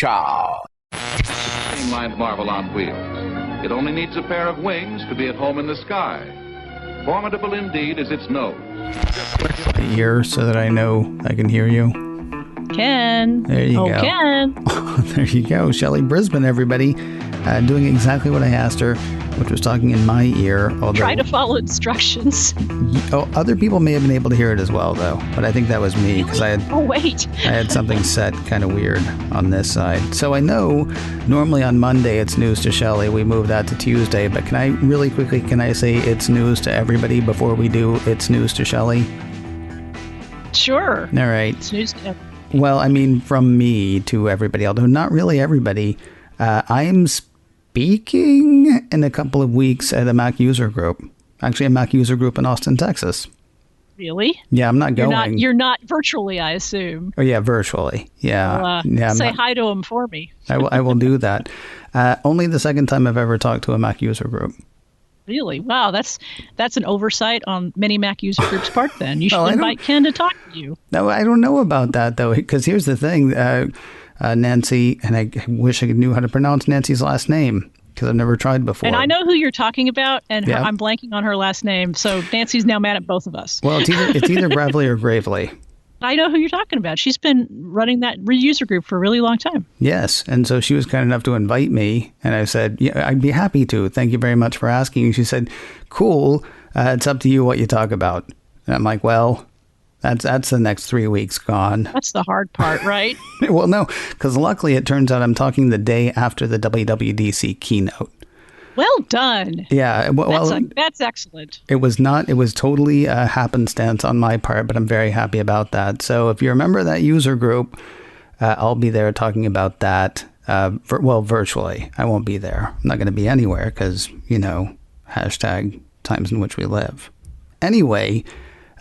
Cha-cha. Streamlined marvel on wheels. It only needs a pair of wings to be at home in the sky. Formidable indeed is its nose. Ear so that I know I can hear you. Ken. There you go. Ken. There you go. Shelly Brisbin, everybody. Doing exactly what I asked her, which was talking in my ear. Although, try to follow instructions. Other people may have been able to hear it as well, though. But I think that was me because I had something set kind of weird on this side. So I know normally on Monday it's news to Shelly. We moved that to Tuesday. But can I say it's news to everybody before we do it's news to Shelly? Sure. All right. It's news to everybody. Well, I mean, from me to everybody, although not really everybody. I'm speaking in a couple of weeks at a Mac user group. Actually, a Mac user group in Austin, Texas. Really? Yeah, I'm not going. You're not virtually, I assume. Oh, yeah, virtually. Yeah. Say hi to him for me. I will do that. Only the second time I've ever talked to a Mac user group. Really? Wow, that's an oversight on many Mac user groups' part then. You should invite Ken to talk to you. No, I don't know about that, though, because here's the thing. Nancy, and I wish I knew how to pronounce Nancy's last name because I've never tried before. And I know who you're talking about, and I'm blanking on her last name, so Nancy's now mad at both of us. Well, it's either Gravely or Gravely. I know who you're talking about. She's been running that user group for a really long time. Yes, and so she was kind enough to invite me, and I said, yeah, I'd be happy to. Thank you very much for asking. And she said, cool, it's up to you what you talk about. And I'm like, well... That's the next 3 weeks gone. That's the hard part, right? Well, no, because luckily it turns out I'm talking the day after the WWDC keynote. Well done. Yeah. That's excellent. It was not. It was totally a happenstance on my part, but I'm very happy about that. So if you remember that user group, I'll be there talking about that. Virtually. I won't be there. I'm not going to be anywhere because, hashtag times in which we live. Anyway,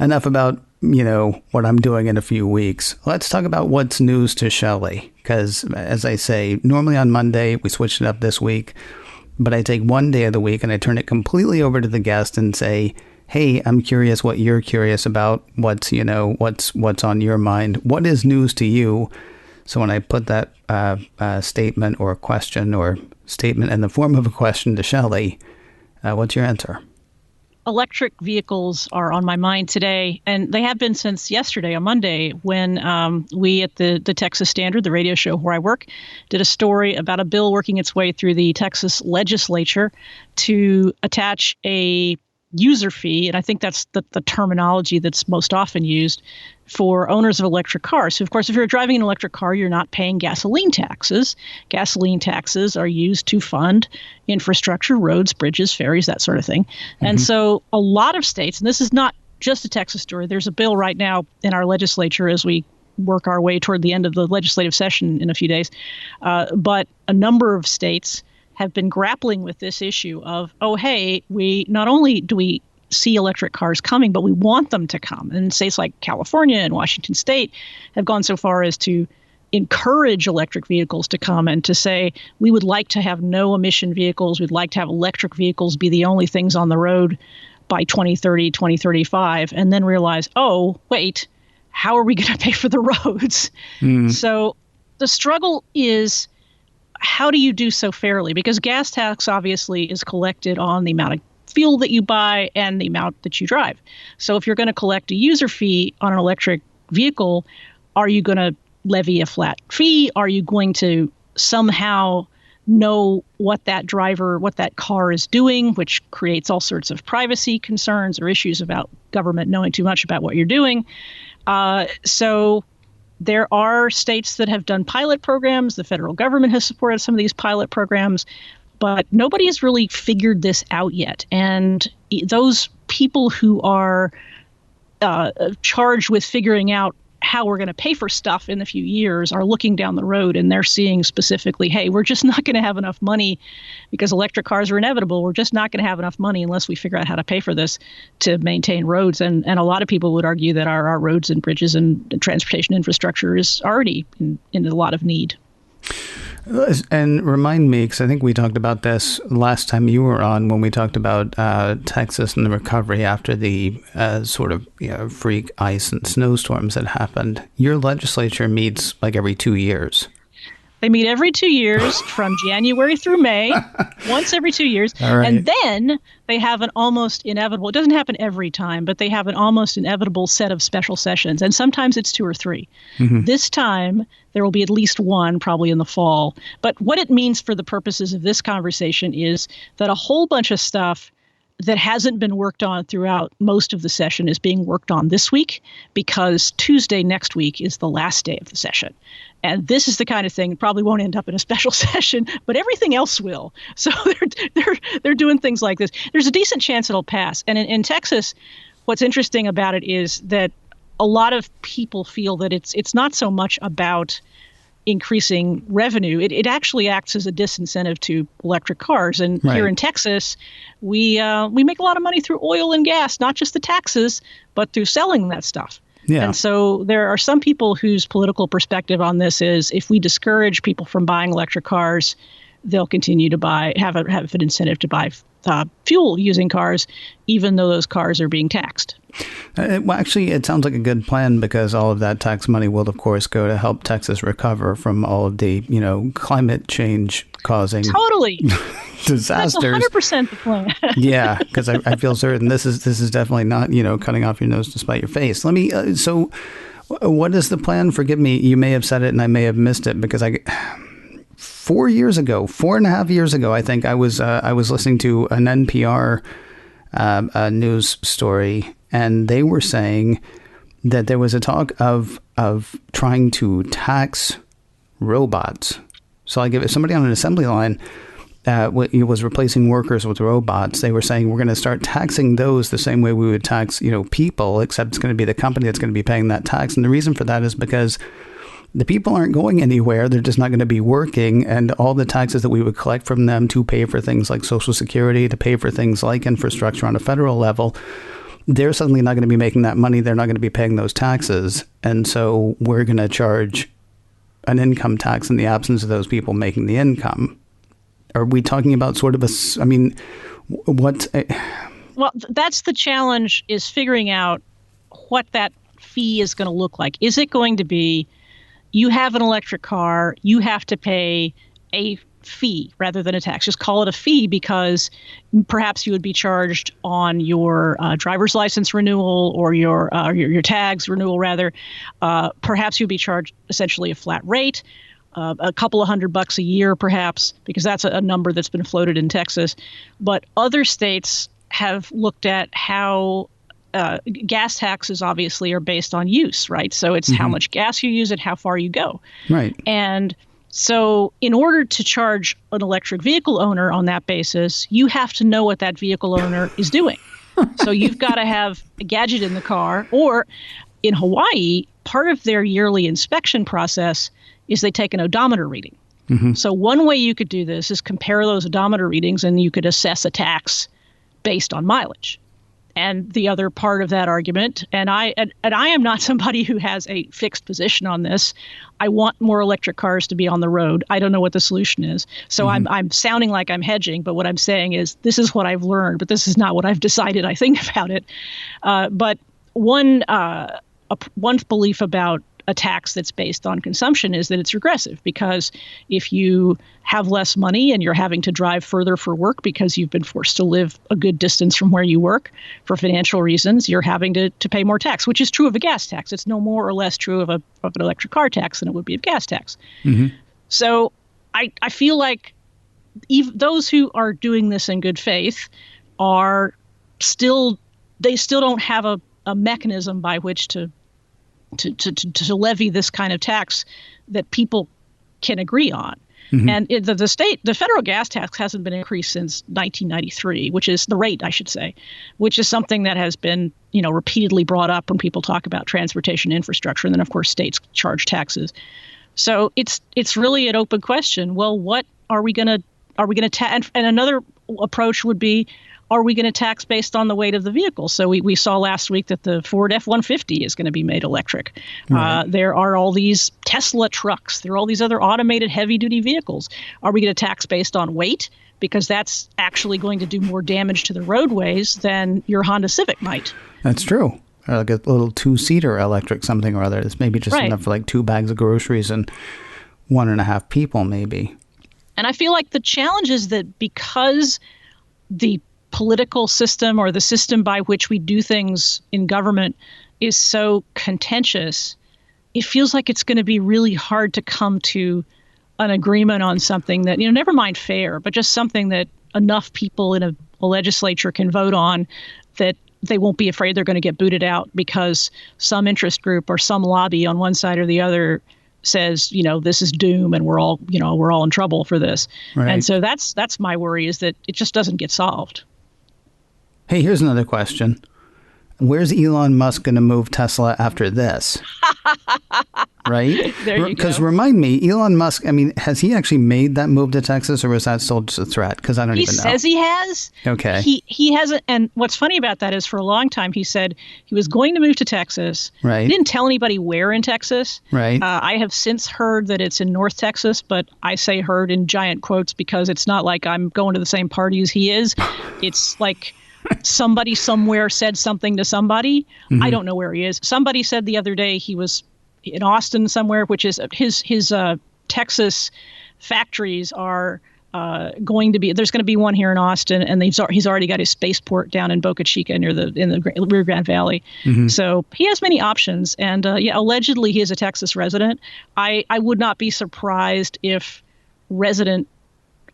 enough about what I'm doing in a few weeks. Let's talk about what's news to Shelly. Because, as I say, normally on Monday, we switched it up this week. But I take one day of the week and I turn it completely over to the guest and say, hey, I'm curious what you're curious about. What's on your mind? What is news to you? So when I put that statement or question or statement in the form of a question to Shelly, what's your answer? Electric vehicles are on my mind today, and they have been since yesterday, on Monday, when we at the Texas Standard, the radio show where I work, did a story about a bill working its way through the Texas legislature to attach a user fee, and I think that's the terminology that's most often used for owners of electric cars. So, of course, if you're driving an electric car, you're not paying gasoline taxes. Gasoline taxes are used to fund infrastructure, roads, bridges, ferries, that sort of thing. Mm-hmm. And so a lot of states, and this is not just a Texas story, there's a bill right now in our legislature as we work our way toward the end of the legislative session in a few days. But a number of states have been grappling with this issue of, we not only do we see electric cars coming, but we want them to come. And states like California and Washington State have gone so far as to encourage electric vehicles to come and to say, we would like to have no emission vehicles. We'd like to have electric vehicles be the only things on the road by 2030, 2035, and then realize, how are we going to pay for the roads? So the struggle is, how do you do so fairly? Because gas tax obviously is collected on the amount of fuel that you buy and the amount that you drive. So if you're going to collect a user fee on an electric vehicle, are you going to levy a flat fee? Are you going to somehow know what that car is doing, which creates all sorts of privacy concerns or issues about government knowing too much about what you're doing? So there are states that have done pilot programs. The federal government has supported some of these pilot programs, but nobody has really figured this out yet. And those people who are charged with figuring out how we're going to pay for stuff in a few years are looking down the road, and they're seeing specifically, hey, we're just not going to have enough money because electric cars are inevitable. We're just not going to have enough money unless we figure out how to pay for this to maintain roads. And a lot of people would argue that our roads and bridges and transportation infrastructure is already in a lot of need. And remind me, because I think we talked about this last time you were on when we talked about Texas and the recovery after the freak ice and snowstorms that happened. Your legislature meets like every 2 years. They meet every 2 years from January through May, once every 2 years. All right. And then they have an almost inevitable, it doesn't happen every time, but they have an almost inevitable set of special sessions. And sometimes it's 2 or 3. This time, there will be at least one, probably in the fall. But what it means for the purposes of this conversation is that a whole bunch of stuff that hasn't been worked on throughout most of the session is being worked on this week, because Tuesday next week is the last day of the session. And this is the kind of thing that probably won't end up in a special session, but everything else will. So they're doing things like this. There's a decent chance it'll pass. And in Texas, what's interesting about it is that a lot of people feel that it's not so much about increasing revenue. It actually acts as a disincentive to electric cars. And here in Texas, we make a lot of money through oil and gas, not just the taxes, but through selling that stuff. Yeah. And so there are some people whose political perspective on this is, if we discourage people from buying electric cars, they'll continue to have an incentive to buy fuel-using cars, even though those cars are being taxed. Well, actually, it sounds like a good plan, because all of that tax money will, of course, go to help Texas recover from all of the, climate change causing disasters. That's 100% the plan. Yeah, because I feel certain this is definitely not, cutting off your nose to spite your face. Let me. So, what is the plan? Forgive me. You may have said it, and I may have missed it, because 4.5 years ago, I think I was listening to an NPR news story, and they were saying that there was a talk of trying to tax robots. So like if somebody on an assembly line was replacing workers with robots, they were saying we're going to start taxing those the same way we would tax, people, except it's going to be the company that's going to be paying that tax. And the reason for that is because the people aren't going anywhere. They're just not going to be working. And all the taxes that we would collect from them to pay for things like Social Security, to pay for things like infrastructure on a federal level, they're suddenly not going to be making that money. They're not going to be paying those taxes. And so we're going to charge an income tax in the absence of those people making the income. Are we talking about sort of Well, that's the challenge, is figuring out what that fee is going to look like. Is it going to be, you have an electric car, you have to pay a fee rather than a tax? Just call it a fee, because perhaps you would be charged on your driver's license renewal, or your tags renewal, rather. Perhaps you'd be charged essentially a flat rate, a couple of $100 a year, perhaps, because that's a number that's been floated in Texas. But other states have looked at how gas taxes obviously are based on use, right? So it's how much gas you use and how far you go. Right. And so in order to charge an electric vehicle owner on that basis, you have to know what that vehicle owner is doing. So you've got to have a gadget in the car. Or in Hawaii, part of their yearly inspection process is they take an odometer reading. So one way you could do this is compare those odometer readings, and you could assess a tax based on mileage. And the other part of that argument, and I am not somebody who has a fixed position on this. I want more electric cars to be on the road. I don't know what the solution is. So I'm sounding like I'm hedging, but what I'm saying is this is what I've learned, but this is not what I've decided I think about it. But one belief about a tax that's based on consumption is that it's regressive, because if you have less money and you're having to drive further for work because you've been forced to live a good distance from where you work for financial reasons, you're having to pay more tax, which is true of a gas tax. It's no more or less true of an electric car tax than it would be of gas tax. So I feel like those who are doing this in good faith they still don't have a mechanism by which to levy this kind of tax that people can agree on. And the federal gas tax hasn't been increased since 1993, which is the rate, I should say, which is something that has been, repeatedly brought up when people talk about transportation infrastructure. And then, of course, states charge taxes. So it's really an open question. Well, what are we going to tax? And another approach would be, are we going to tax based on the weight of the vehicle? So we saw last week that the Ford F-150 is going to be made electric. There are all these Tesla trucks. There are all these other automated heavy-duty vehicles. Are we going to tax based on weight? Because that's actually going to do more damage to the roadways than your Honda Civic might. That's true. Or like a little two-seater electric something or other. It's maybe just enough for like 2 bags of groceries and 1.5 people, maybe. And I feel like the challenge is that because the political system or the system by which we do things in government is so contentious, it feels like it's going to be really hard to come to an agreement on something that, never mind fair, but just something that enough people in a legislature can vote on that they won't be afraid they're going to get booted out because some interest group or some lobby on one side or the other says, this is doom and we're all in trouble for this. Right. And so that's my worry, is that it just doesn't get solved. Hey, here's another question. Where's Elon Musk going to move Tesla after this? Right? There you go. Because remind me, Elon Musk, has he actually made that move to Texas, or was that still just a threat? Because I don't even know. He says he has. Okay. He hasn't. And what's funny about that is for a long time he said he was going to move to Texas. Right. He didn't tell anybody where in Texas. Right. I have since heard that it's in North Texas, but I say heard in giant quotes because it's not like I'm going to the same party as he is. It's like somebody somewhere said something to somebody. Mm-hmm. I don't know where he is. Somebody said the other day he was in Austin somewhere, which is his Texas factories are going to be. There's going to be one here in Austin, and he's already got his spaceport down in Boca Chica in the Rio Grande Valley. Mm-hmm. So he has many options, and allegedly he is a Texas resident. I would not be surprised if resident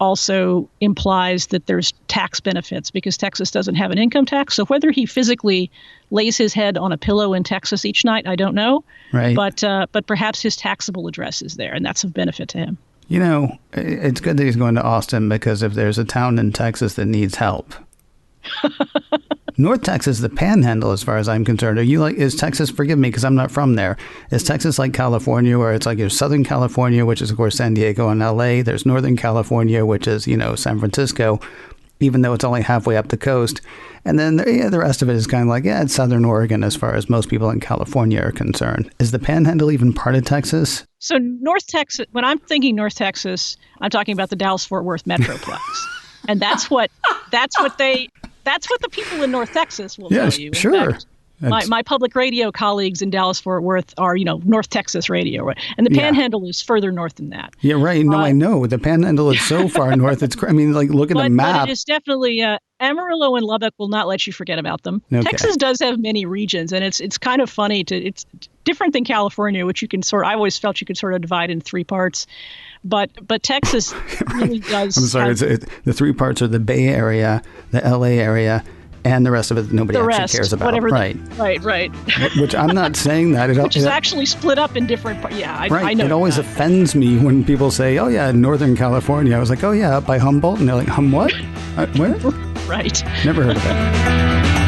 also implies that there's tax benefits, because Texas doesn't have an income tax. So whether he physically lays his head on a pillow in Texas each night, I don't know. Right. But perhaps his taxable address is there, and that's of benefit to him. It's good that he's going to Austin, because if there's a town in Texas that needs help, North Texas, the Panhandle, as far as I'm concerned. Is Texas, forgive me because I'm not from there, is Texas like California, where it's like there's Southern California, which is of course San Diego and LA. There's Northern California, which is, San Francisco, even though it's only halfway up the coast. And then the rest of it is kind of like, it's Southern Oregon as far as most people in California are concerned. Is the Panhandle even part of Texas? So North Texas, when I'm thinking North Texas, I'm talking about the Dallas-Fort Worth Metroplex. And that's what the people in North Texas will tell you. Sure. My public radio colleagues in Dallas-Fort Worth are, North Texas radio, right? And the Panhandle is further north than that. Yeah, right. No, I know. The Panhandle is so far north. It's, look at the map. But it is definitely, Amarillo and Lubbock will not let you forget about them. Okay. Texas does have many regions, and it's kind of funny it's different than California, which I always felt you could sort of divide in 3 parts. But Texas really does. I'm sorry. The 3 parts are the Bay Area, the LA area, and the rest of it nobody actually cares about. Right. Which I'm not saying that. Which is actually split up in different parts. Yeah, I know. It always offends me when people say, oh, yeah, Northern California. I was like, oh, yeah, up by Humboldt. And they're like, what? Where? Right. Never heard of it.